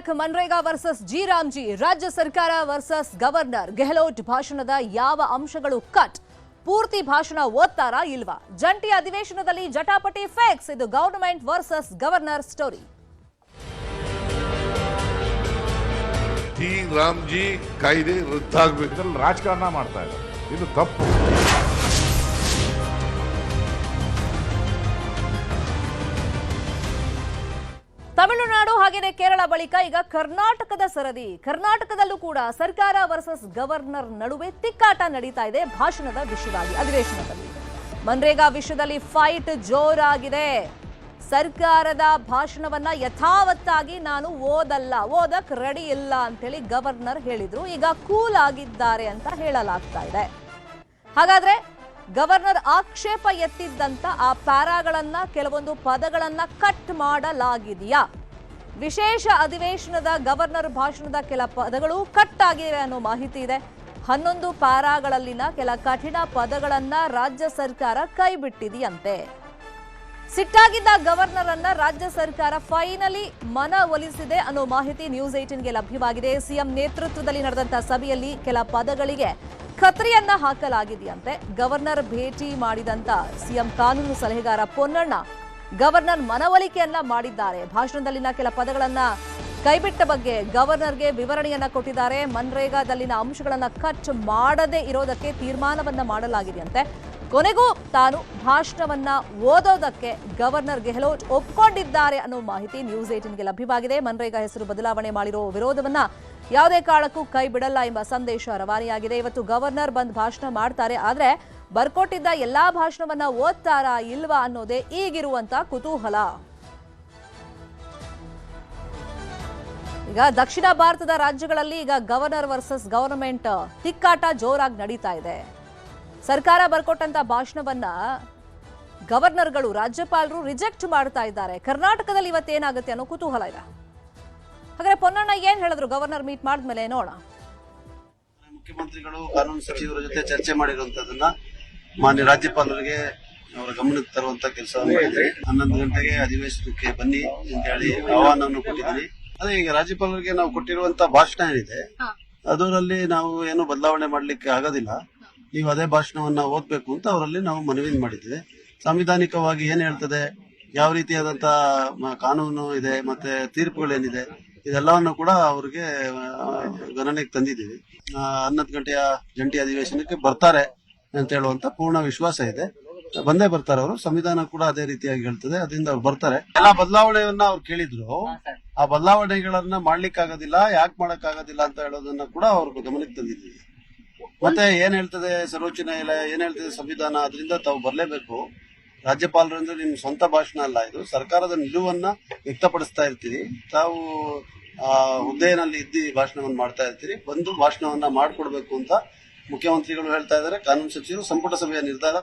Back. MNREGA versus G Ramji, ರಾಜ್ಯ ಸರ್ಕಾರ versus governor. Gehlot ಭಾಷಣದ ಯಾವ ಅಂಶಗಳು ಕಟ್? ಪೂರ್ತಿ ಭಾಷಣ ಓದ್ತಾರಾ ಇಲ್ವಾ? ಜಂಟಿ ಅಧಿವೇಶನದಲ್ಲಿ ಜಟಾಪಟಿ ಫೇಕ್ಸ್. ಇದು government versus governor story. G Ramji ಕಾಯ್ದೆ ರದ್ದಾಗಬೇಕು. ರಾಜಕಾರಣ ಮಾಡ್ತಾ ಇದ್ದಾರೆ, ಇದು ತಪ್ಪು. ತಮಿಳುನಾಡು ಹಾಗೇನೆ ಕೇರಳ ಬಳಿಕ ಈಗ ಕರ್ನಾಟಕದ ಸರದಿ. ಕರ್ನಾಟಕದಲ್ಲೂ ಕೂಡ ಸರ್ಕಾರ ವರ್ಸಸ್ ಗವರ್ನರ್ ನಡುವೆ ತಿಕ್ಕಾಟ ನಡೀತಾ ಇದೆ ಭಾಷಣದ ವಿಷಯವಾಗಿ. ಅಧಿವೇಶನದಲ್ಲಿ ಮನ್ರೇಗಾ ವಿಷಯದಲ್ಲಿ ಫೈಟ್ ಜೋರಾಗಿದೆ. ಸರ್ಕಾರದ ಭಾಷಣವನ್ನ ಯಥಾವತ್ತಾಗಿ ನಾನು ಓದಕ್ ರೆಡಿ ಇಲ್ಲ ಅಂತೇಳಿ ಗವರ್ನರ್ ಹೇಳಿದ್ರು. ಈಗ ಕೂಲ್ ಆಗಿದ್ದಾರೆ ಅಂತ ಹೇಳಲಾಗ್ತಾ ಇದೆ. ಹಾಗಾದ್ರೆ ಗವರ್ನರ್ ಆಕ್ಷೇಪ ಎತ್ತಿದ್ದಂತ ಆ ಪ್ಯಾರಾಗಳನ್ನ, ಕೆಲವೊಂದು ಪದಗಳನ್ನ ಕಟ್ ಮಾಡಲಾಗಿದೆಯಾ? ವಿಶೇಷ ಅಧಿವೇಶನದ ಗವರ್ನರ್ ಭಾಷಣದ ಕೆಲ ಪದಗಳು ಕಟ್ ಆಗಿವೆ ಅನ್ನೋ ಮಾಹಿತಿ ಇದೆ. 11 ಪ್ಯಾರಾಗಳಲ್ಲಿನ ಕೆಲ ಕಠಿಣ ಪದಗಳನ್ನ ರಾಜ್ಯ ಸರ್ಕಾರ ಕೈಬಿಟ್ಟಿದೆಯಂತೆ. ಸಿಟ್ಟಾಗಿದ್ದ ಗವರ್ನರ್ ಅನ್ನ ರಾಜ್ಯ ಸರ್ಕಾರ ಫೈನಲಿ ಮನವೊಲಿಸಿದೆ ಅನ್ನೋ ಮಾಹಿತಿ ನ್ಯೂಸ್ 18ಗೆ ಲಭ್ಯವಾಗಿದೆ. ಸಿಎಂ ನೇತೃತ್ವದಲ್ಲಿ ನಡೆದಂತಹ ಸಭೆಯಲ್ಲಿ ಕೆಲ ಪದಗಳಿಗೆ ಖತ್ರಿಯನ್ನ ಹಾಕಲಾಗಿದೆಯಂತೆ. ಗವರ್ನರ್ ಭೇಟಿ ಮಾಡಿದಂತ ಸಿಎಂ ಕಾನೂನು ಸಲಹೆಗಾರ ಪೊನ್ನಣ್ಣ ಗವರ್ನರ್ ಮನವೊಲಿಕೆಯನ್ನ ಮಾಡಿದ್ದಾರೆ. ಭಾಷಣದಲ್ಲಿನ ಕೆಲ ಪದಗಳನ್ನ ಕೈಬಿಟ್ಟ ಬಗ್ಗೆ ಗವರ್ನರ್ಗೆ ವಿವರಣೆಯನ್ನ ಕೊಟ್ಟಿದ್ದಾರೆ. ಮನ್ರೇಗಾದಲ್ಲಿನ ಅಂಶಗಳನ್ನ ಕಟ್ ಮಾಡದೇ ಇರೋದಕ್ಕೆ ತೀರ್ಮಾನವನ್ನ ಮಾಡಲಾಗಿದೆಯಂತೆ. ಕೊನೆಗೂ ತಾನು ಭಾಷಣವನ್ನ ಓದೋದಕ್ಕೆ ಗವರ್ನರ್ ಗೆಹ್ಲೋಟ್ ಒಪ್ಕೊಂಡಿದ್ದಾರೆ ಅನ್ನೋ ಮಾಹಿತಿ ನ್ಯೂಸ್ 18ಗೆ ಲಭ್ಯವಾಗಿದೆ. ಮನ್ರೇಗಾ ಹೆಸರು ಬದಲಾವಣೆ ಮಾಡಿರೋ ವಿರೋಧವನ್ನ ಯಾವುದೇ ಕಾರಣಕ್ಕೂ ಕೈ ಬಿಡಲ್ಲ ಎಂಬ ಸಂದೇಶ ರವಾನೆಯಾಗಿದೆ. ಇವತ್ತು ಗವರ್ನರ್ ಬಂದ್ ಭಾಷಣ ಮಾಡ್ತಾರೆ, ಆದ್ರೆ ಬರ್ಕೊಟ್ಟಿದ್ದ ಎಲ್ಲಾ ಭಾಷಣವನ್ನ ಓದ್ತಾರಾ ಇಲ್ವಾ ಅನ್ನೋದೇ ಈಗಿರುವಂತ ಕುತೂಹಲ. ಈಗ ದಕ್ಷಿಣ ಭಾರತದ ರಾಜ್ಯಗಳಲ್ಲಿ ಈಗ ಗವರ್ನರ್ ವರ್ಸಸ್ ಗವರ್ನಮೆಂಟ್ ತಿಕ್ಕಾಟ ಜೋರಾಗಿ ನಡೀತಾ ಇದೆ. ಸರ್ಕಾರ ಬರ್ಕೊಟ್ಟಂತ ಭಾಷಣವನ್ನ ಗವರ್ನರ್ಗಳು, ರಾಜ್ಯಪಾಲರು ರಿಜೆಕ್ಟ್ ಮಾಡ್ತಾ ಇದ್ದಾರೆ. ಕರ್ನಾಟಕದಲ್ಲಿ ಇವತ್ತೇನಾಗುತ್ತೆ ಅನ್ನೋ ಕುತೂಹಲ ಇದೆ. ಹಾಗಾದ್ರೆ ಪೊನ್ನಣ್ಣ ಏನ್ ಹೇಳಿದ್ರು ಗವರ್ನರ್ ಮೀಟ್ ಮಾಡಿದ್ಮೇಲೆ ನೋಡೋಣ. ಮುಖ್ಯಮಂತ್ರಿಗಳು ಕಾನೂನು ಸಚಿವರ ಜೊತೆ ಚರ್ಚೆ ಮಾಡಿರುವಂತದನ್ನ ಮಾನ್ಯ ರಾಜ್ಯಪಾಲರಿಗೆ ಅವರ ಗಮನಕ್ಕೆ ತರುವಂತ ಕೆಲಸವನ್ನು ಮಾಡಿದ್ರಿ. 11 ಗಂಟೆಗೆ ಅಧಿವೇಶನಕ್ಕೆ ಬನ್ನಿ ಅಂತ ಹೇಳಿ ಆಹ್ವಾನವನ್ನು ಕೊಟ್ಟಿದ್ದೀನಿ. ಅದೇ ಈಗ ರಾಜ್ಯಪಾಲರಿಗೆ ನಾವು ಕೊಟ್ಟಿರುವಂತ ಭಾಷಣ ಏನಿದೆ ಅದರಲ್ಲಿ ನಾವು ಏನು ಬದಲಾವಣೆ ಮಾಡ್ಲಿಕ್ಕೆ ಆಗೋದಿಲ್ಲ. ನೀವು ಅದೇ ಭಾಷಣವನ್ನ ಓದ್ಬೇಕು ಅಂತ ಅವರಲ್ಲಿ ನಾವು ಮನವಿ ಮಾಡಿದ್ದೇವೆ. ಸಾಂವಿಧಾನಿಕವಾಗಿ ಏನ್ ಹೇಳ್ತದೆ, ಯಾವ ರೀತಿಯಾದಂತ ಕಾನೂನು ಇದೆ, ಮತ್ತೆ ತೀರ್ಪುಗಳೇನಿದೆ, ಇದೆಲ್ಲವನ್ನು ಕೂಡ ಅವ್ರಿಗೆ ಗಣನೆಗೆ ತಂದಿದ್ದೀವಿ. 11 ಗಂಟೆಯ ಜಂಟಿ ಅಧಿವೇಶನಕ್ಕೆ ಬರ್ತಾರೆ ಅಂತ ಹೇಳುವಂತ ಪೂರ್ಣ ವಿಶ್ವಾಸ ಇದೆ. ಬಂದೇ ಬರ್ತಾರೆ ಅವರು. ಸಂವಿಧಾನ ಕೂಡ ಅದೇ ರೀತಿಯಾಗಿ ಹೇಳ್ತದೆ, ಅದರಿಂದ ಅವ್ರು ಬರ್ತಾರೆ. ಎಲ್ಲ ಬದಲಾವಣೆಯನ್ನ ಅವ್ರು ಕೇಳಿದ್ರು. ಆ ಬದಲಾವಣೆಗಳನ್ನ ಮಾಡ್ಲಿಕ್ಕಾಗೋದಿಲ್ಲ, ಯಾಕೆ ಮಾಡಕ್ಕಾಗೋದಿಲ್ಲ ಅಂತ ಹೇಳೋದನ್ನ ಕೂಡ ಅವ್ರ ಗಮನಕ್ಕೆ ತಂದಿದ್ದೀವಿ. ಮತ್ತೆ ಏನ್ ಹೇಳ್ತದೆ ಸರ್ವೋಚ್ಚ ನ್ಯಾಯಾಲಯ, ಏನ್ ಹೇಳ್ತದೆ ಸಂವಿಧಾನ, ಅದರಿಂದ ತಾವು ಬರಲೇಬೇಕು. ರಾಜ್ಯಪಾಲರಿಂದ ನಿಮ್ ಸ್ವಂತ ಭಾಷಣ ಅಲ್ಲ, ಇದು ಸರ್ಕಾರದ ನಿಲುವನ್ನ ವ್ಯಕ್ತಪಡಿಸ್ತಾ ಇರ್ತೀರಿ. ತಾವು ಹುದ್ದೆಯಲ್ಲಿ ಇದ್ದು ಭಾಷಣವನ್ನು ಮಾಡ್ತಾ ಇರ್ತೀರಿ. ಬಂದು ಭಾಷಣವನ್ನ ಮಾಡ್ಕೊಡ್ಬೇಕು ಅಂತ ಮುಖ್ಯಮಂತ್ರಿಗಳು ಹೇಳ್ತಾ ಇದ್ದಾರೆ. ಕಾನೂನು ಸಚಿವರು ಸಂಪುಟ ಸಭೆಯ ನಿರ್ಧಾರ.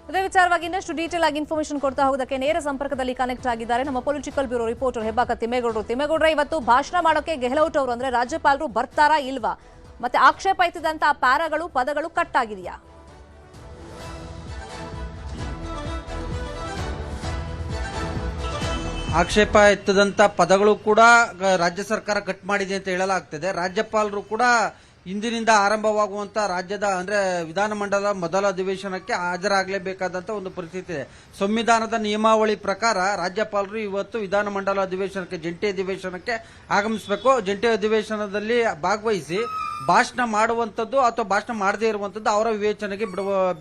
ಇದೇ ವಿಚಾರವಾಗಿ ಇನ್ನಷ್ಟು ಡೀಟೇಲ್ ಆಗಿ ಇನ್ಫಾರ್ಮೇಶನ್ ಕೊಡ್ತಾ ಹೋಗೋದಕ್ಕೆ ನೇರ ಸಂಪರ್ಕದಲ್ಲಿ ಕನೆಕ್ಟ್ ಆಗಿದ್ದಾರೆ ನಮ್ಮ ಪೊಲಿಟಿಕಲ್ ಬ್ಯೂರೋ ರಿಪೋರ್ಟರ್ ಹೆಬ್ಬಾಕ ತಿಮ್ಮೇಗೌಡರು. ತಿಮ್ಮೇಗೌಡ್ರೆ, ಇವತ್ತು ಭಾಷಣ ಮಾಡೋಕೆ ಗೆಹ್ಲೋಟ್ ಅವರು ಅಂದ್ರೆ ರಾಜ್ಯಪಾಲರು ಬರ್ತಾರಾ ಇಲ್ವಾ? ಮತ್ತೆ ಆಕ್ಷೇಪ ಎತ್ತಿದಂತ ಪ್ಯಾರಾಗಳು, ಪದಗಳು ಕಟ್ ಆಗಿದೆಯಾ? ಆಕ್ಷೇಪ ಎತ್ತದಂತ ಪದಗಳು ಕೂಡ ರಾಜ್ಯ ಸರ್ಕಾರ ಕಟ್ ಮಾಡಿದೆ ಅಂತ ಹೇಳಲಾಗ್ತದೆ. ರಾಜ್ಯಪಾಲರು ಕೂಡ ಇಂದಿನಿಂದ ಆರಂಭವಾಗುವಂತ ರಾಜ್ಯದ ಅಂದ್ರೆ ವಿಧಾನಮಂಡಲ ಮೊದಲ ಅಧಿವೇಶನಕ್ಕೆ ಹಾಜರಾಗಲೇಬೇಕಾದಂತ ಒಂದು ಪರಿಸ್ಥಿತಿ ಇದೆ. ಸಂವಿಧಾನದ ನಿಯಮಾವಳಿ ಪ್ರಕಾರ ರಾಜ್ಯಪಾಲರು ಇವತ್ತು ವಿಧಾನಮಂಡಲ ಅಧಿವೇಶನಕ್ಕೆ, ಜಂಟಿ ಅಧಿವೇಶನಕ್ಕೆ ಆಗಮಿಸಬೇಕು. ಜಂಟಿ ಅಧಿವೇಶನದಲ್ಲಿ ಭಾಗವಹಿಸಿ ಭಾಷಣ ಮಾಡುವಂಥದ್ದು ಅಥವಾ ಭಾಷಣ ಮಾಡದೇ ಇರುವಂಥದ್ದು ಅವರ ವಿವೇಚನೆಗೆ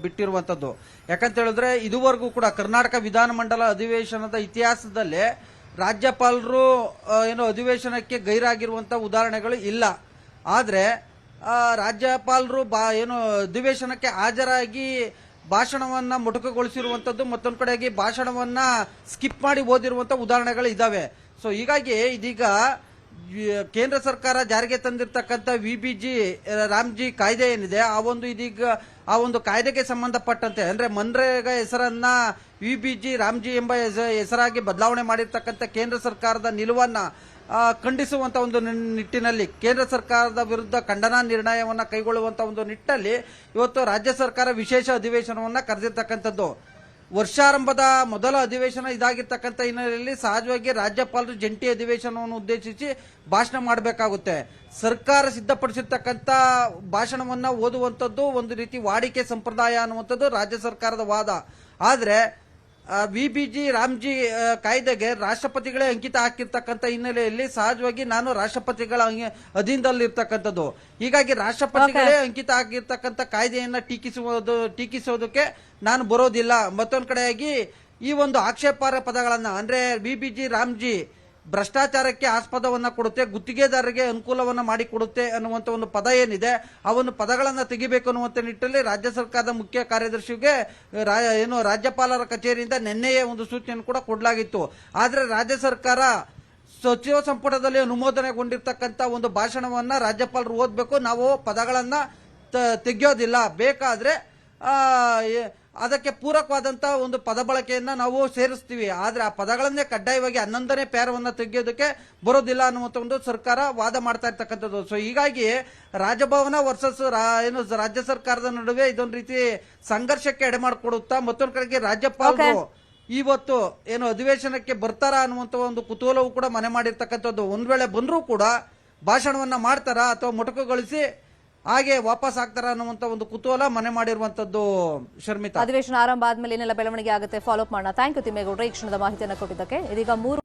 ಬಿಟ್ಟಿರುವಂಥದ್ದು. ಯಾಕಂತ ಹೇಳಿದ್ರೆ ಇದುವರೆಗೂ ಕೂಡ ಕರ್ನಾಟಕ ವಿಧಾನಮಂಡಲ ಅಧಿವೇಶನದ ಇತಿಹಾಸದಲ್ಲೇ ರಾಜ್ಯಪಾಲರು ಏನು ಅಧಿವೇಶನಕ್ಕೆ ಗೈರಾಗಿರುವಂಥ ಉದಾಹರಣೆಗಳು ಇಲ್ಲ. ಆದರೆ ರಾಜ್ಯಪಾಲರು ಏನು ಅಧಿವೇಶನಕ್ಕೆ ಹಾಜರಾಗಿ ಭಾಷಣವನ್ನ ಮೊಟಕುಗೊಳಿಸಿರುವಂಥದ್ದು, ಮತ್ತೊಂದು ಕಡೆಗೆ ಭಾಷಣವನ್ನ ಸ್ಕಿಪ್ ಮಾಡಿ ಓದಿರುವಂಥ ಉದಾಹರಣೆಗಳು ಇದಾವೆ. ಸೊ ಹೀಗಾಗಿ ಇದೀಗ ಕೇಂದ್ರ ಸರ್ಕಾರ ಜಾರಿಗೆ ತಂದಿರತಕ್ಕಂಥ ವಿಬಿಜಿ ರಾಮ್ಜಿ ಕಾಯ್ದೆ ಏನಿದೆ, ಆ ಒಂದು ಕಾಯ್ದೆಗೆ ಸಂಬಂಧಪಟ್ಟಂತೆ ಅಂದ್ರೆ ಮನ್ರೇಗಾ ಹೆಸರನ್ನ ವಿಬಿಜಿ ರಾಮ್ಜಿ ಎಂಬ ಹೆಸರಾಗಿ ಬದಲಾವಣೆ ಮಾಡಿರ್ತಕ್ಕಂಥ ಕೇಂದ್ರ ಸರ್ಕಾರದ ನಿಲುವನ್ನ ಖಂಡಿಸುವಂತ ಒಂದು ನಿಟ್ಟಿನಲ್ಲಿ, ಕೇಂದ್ರ ಸರ್ಕಾರದ ವಿರುದ್ಧ ಖಂಡನಾ ನಿರ್ಣಯವನ್ನ ಕೈಗೊಳ್ಳುವಂತ ಒಂದು ನಿಟ್ಟಲ್ಲಿ ಇವತ್ತು ರಾಜ್ಯ ಸರ್ಕಾರ ವಿಶೇಷ ಅಧಿವೇಶನವನ್ನ ಕರೆದಿರ್ತಕ್ಕಂಥದ್ದು. ವರ್ಷಾರಂಭದ ಮೊದಲ ಅಧಿವೇಶನ ಇದಾಗಿರ್ತಕ್ಕಂಥ ಹಿನ್ನೆಲೆಯಲ್ಲಿ ಸಹಜವಾಗಿ ರಾಜ್ಯಪಾಲರು ಜಂಟಿ ಅಧಿವೇಶನವನ್ನು ಉದ್ದೇಶಿಸಿ ಭಾಷಣ ಮಾಡಬೇಕಾಗುತ್ತೆ. ಸರ್ಕಾರ ಸಿದ್ಧಪಡಿಸಿರ್ತಕ್ಕಂಥ ಭಾಷಣವನ್ನ ಓದುವಂಥದ್ದು ಒಂದು ರೀತಿ ವಾಡಿಕೆ ಸಂಪ್ರದಾಯ ಅನ್ನುವಂಥದ್ದು ರಾಜ್ಯ ಸರ್ಕಾರದ ವಾದ. ಆದರೆ ವಿಬಿಜಿ ರಾಮ್ಜಿ ಕಾಯ್ದೆಗೆ ರಾಷ್ಟ್ರಪತಿಗಳೇ ಅಂಕಿತ ಹಾಕಿರ್ತಕ್ಕಂಥ ಹಿನ್ನೆಲೆಯಲ್ಲಿ ಸಹಜವಾಗಿ ನಾನು ರಾಷ್ಟ್ರಪತಿಗಳ ಅಧೀನದಲ್ಲಿರ್ತಕ್ಕಂಥದ್ದು. ಹೀಗಾಗಿ ರಾಷ್ಟ್ರಪತಿಗಳೇ ಅಂಕಿತ ಹಾಕಿರ್ತಕ್ಕಂಥ ಕಾಯ್ದೆಯನ್ನ ಟೀಕಿಸೋದಕ್ಕೆ ನಾನು ಬರೋದಿಲ್ಲ. ಮತ್ತೊಂದು ಕಡೆಯಾಗಿ ಈ ಒಂದು ಆಕ್ಷೇಪಾರ್ಹ ಪದಗಳನ್ನ ಅಂದ್ರೆ ವಿಬಿಜಿ ರಾಮ್ಜಿ ಭ್ರಷ್ಟಾಚಾರಕ್ಕೆ ಆಸ್ಪದವನ್ನ ಕೊಡುತ್ತೆ, ಗುತ್ತಿಗೆದಾರರಿಗೆ ಅನುಕೂಲವನ್ನ ಮಾಡಿಕೊಡುತ್ತೆ ಅನ್ನುವಂತ ಒಂದು ಪದ ಏನಿದೆ ಆ ಒಂದು ಪದಗಳನ್ನ ತೆಗಿಬೇಕು ಅನ್ನುವಂತ ನಿಟ್ಟಿನಲ್ಲಿ ರಾಜ್ಯ ಸರ್ಕಾರದ ಮುಖ್ಯ ಕಾರ್ಯದರ್ಶಿಗೆ ರಾಜ್ಯಪಾಲರ ಕಚೇರಿಯಿಂದ ನಿನ್ನೆಯೇ ಒಂದು ಸೂಚನೆ ಕೂಡ ಕೊಡಲಾಗಿತ್ತು. ಆದ್ರೆ ರಾಜ್ಯ ಸರ್ಕಾರ ಸಚಿವ ಸಂಪುಟದಲ್ಲಿ ಅನುಮೋದನೆಗೊಂಡಿರ್ತಕ್ಕಂಥ ಒಂದು ಭಾಷಣವನ್ನ ರಾಜ್ಯಪಾಲರು ಓದಬೇಕು, ನಾವು ಪದಗಳನ್ನ ತೆಗೆಯೋದಿಲ್ಲ, ಬೇಕಾದ್ರೆ ಅದಕ್ಕೆ ಪೂರಕವಾದಂತ ಒಂದು ಪದ ಬಳಕೆಯನ್ನ ನಾವು ಸೇರಿಸ್ತೀವಿ, ಆದ್ರೆ ಆ ಪದಗಳನ್ನೇ ಕಡ್ಡಾಯವಾಗಿ 11ನೇ ಪ್ಯಾರವನ್ನ ತೆಗೆಯೋದಕ್ಕೆ ಬರೋದಿಲ್ಲ ಅನ್ನುವಂತ ಒಂದು ಸರ್ಕಾರ ವಾದ ಮಾಡ್ತಾ ಇರ್ತಕ್ಕಂಥದ್ದು. ಸೊ ಹೀಗಾಗಿ ರಾಜಭವನ ವರ್ಸಸ್ ರಾಜ್ಯ ಸರ್ಕಾರದ ನಡುವೆ ಇದೊಂದು ರೀತಿ ಸಂಘರ್ಷಕ್ಕೆ ಎಡೆ ಮಾಡಿಕೊಡುತ್ತಾ. ಮತ್ತೊಂದು ಕಡೆಗೆ ರಾಜ್ಯಪಾಲರು ಇವತ್ತು ಅಧಿವೇಶನಕ್ಕೆ ಬರ್ತಾರಾ ಅನ್ನುವಂತ ಒಂದು ಕುತೂಹಲವು ಕೂಡ ಮನೆ ಮಾಡಿರ್ತಕ್ಕಂಥದ್ದು. ಒಂದ್ ವೇಳೆ ಬಂದರೂ ಕೂಡ ಭಾಷಣವನ್ನ ಮಾಡ್ತಾರಾ ಅಥವಾ ಮೊಟಕುಗೊಳಿಸಿ ಹಾಗೆ ವಾಪಸ್ ಆಗ್ತಾರ ಅನ್ನುವಂತ ಒಂದು ಕುತೂಹಲ ಮನೆ ಮಾಡಿರುವಂತದ್ದು. ಶರ್ಮಿತಾ, ಅಧಿವೇಶನ ಆರಂಭ ಆದ್ಮೇಲೆ ಏನೆಲ್ಲ ಬೆಳವಣಿಗೆ ಆಗುತ್ತೆ ಫಾಲೋ ಅಪ್ ಮಾಡೋಣ. ಥ್ಯಾಂಕ್ ಯು ತಿಮ್ಮೇಗೌಡ್ರೆ ಈ ಕ್ಷಣದ ಮಾಹಿತಿಯನ್ನು ಕೊಟ್ಟಿದ್ದಕ್ಕೆ. ಇದೀಗ 3